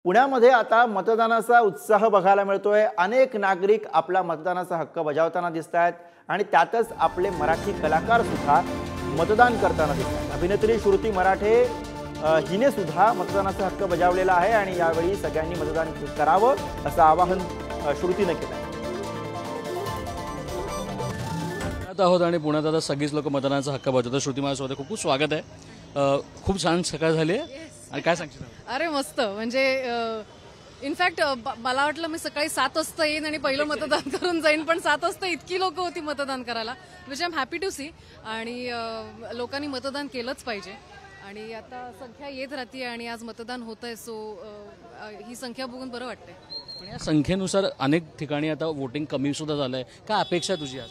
पुण्यामध्ये आता मतदानाचा उत्साह बघायला मिळतोय। अनेक नागरिक आपला मतदानाचा हक्क बजावताना दिसतात आणि त्यातच आपले मराठी कलाकार सुद्धा मतदान करताना दिसतात। अभिनेत्री श्रुती मराठे हिने सुद्धा मतदानाचा हक्क बजावलेला आहे आणि यावेळी सगळ्यांनी मतदान करावं असं आवाहन श्रुतीने केलं। आहोत आणि पुण्यात आता सगळीच लोक मतदानाचा हक्क बजावतात। श्रुती माझ्यासोबत खूप खूप स्वागत आहे। खूप छान सकाळ झाली आहे आणि काय सांगशील? अरे मस्त, म्हणजे इनफॅक्ट मला वाटलं मी सकाळी 7 वाजता येईन आणि पहिलं मतदान करून जाईन, पण 7 वाजता इतकी लोक होती मतदान करायला, which I am happy to see. आणि लोकांनी मतदान केलंच पाहिजे आणि आता संख्या येत राहते आणि आज मतदान होत आहे, सो ही संख्या बघून बरं वाटतंय। पण या संख्येनुसार अनेक ठिकाणी आता वोटिंग कमी सुद्धा झालंय, काय अपेक्षा तुझी आज?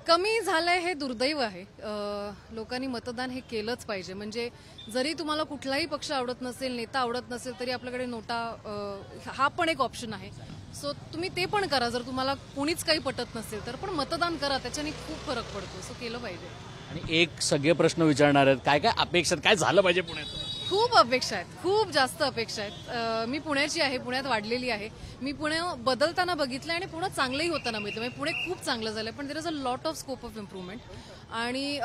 कमी झालंय हे दुर्दैव आहे। लोकांनी मतदान हे केलंच पाहिजे। म्हणजे जरी तुम्हाला कुठलाही पक्ष आवडत नसेल, नेता आवडत नसेल, तरी आपल्याकडे नोटा हा पण एक ऑप्शन आहे। सो तुम्ही ते पण करा। जर तुम्हाला कोणीच काही पटत नसेल तर पण मतदान करा, त्याच्याने खूप फरक पडतो। सो केलं पाहिजे। आणि एक सगळे प्रश्न विचारणार आहेत, काय काय अपेक्षा, काय झालं पाहिजे पुण्यात? खूप अपेक्षा आहेत, खूप जास्त अपेक्षा आहेत। मी पुण्याची आहे, पुण्यात वाढलेली आहे। मी पुणे बदलताना बघितलं आणि पुणे चांगलंही होताना बघितलं। म्हणजे पुणे खूप चांगलं झालंय, पण there is a lot of scope of improvement आणि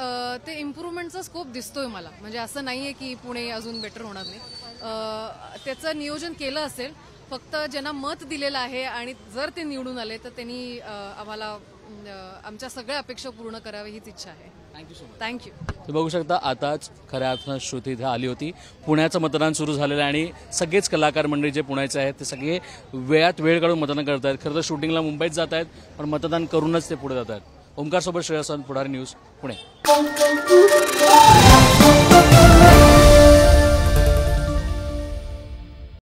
ते इम्प्रूव्हमेंटचा स्कोप दिसतोय मला। म्हणजे असं नाहीये की पुणे अजून बेटर होणार नाही। त्याचं नियोजन केलं असेल, फक्त ज्यांना मत दिलेलं आहे आणि जर ते निवडून आले तर त्यांनी आम्हाला आमच्या सगळ्या अपेक्षा पूर्ण कराव्या हीच इच्छा आहे। Thank you so much. थँक्यू। तुम्ही बघू शकता आताच खऱ्या अर्थानं श्रुती इथे आली होती। पुण्याचं मतदान सुरू झालेलं आहे आणि सगळेच कलाकार मंडळी जे पुण्याचे आहेत ते सगळे वेळात वेळ काढून मतदान करत आहेत। खरं तर शूटिंगला मुंबईत जात आहेत, पण मतदान करूनच ते पुढे जात आहेत। ओमकार सोबत श्रेयस, पुढारी न्यूज, पुणे।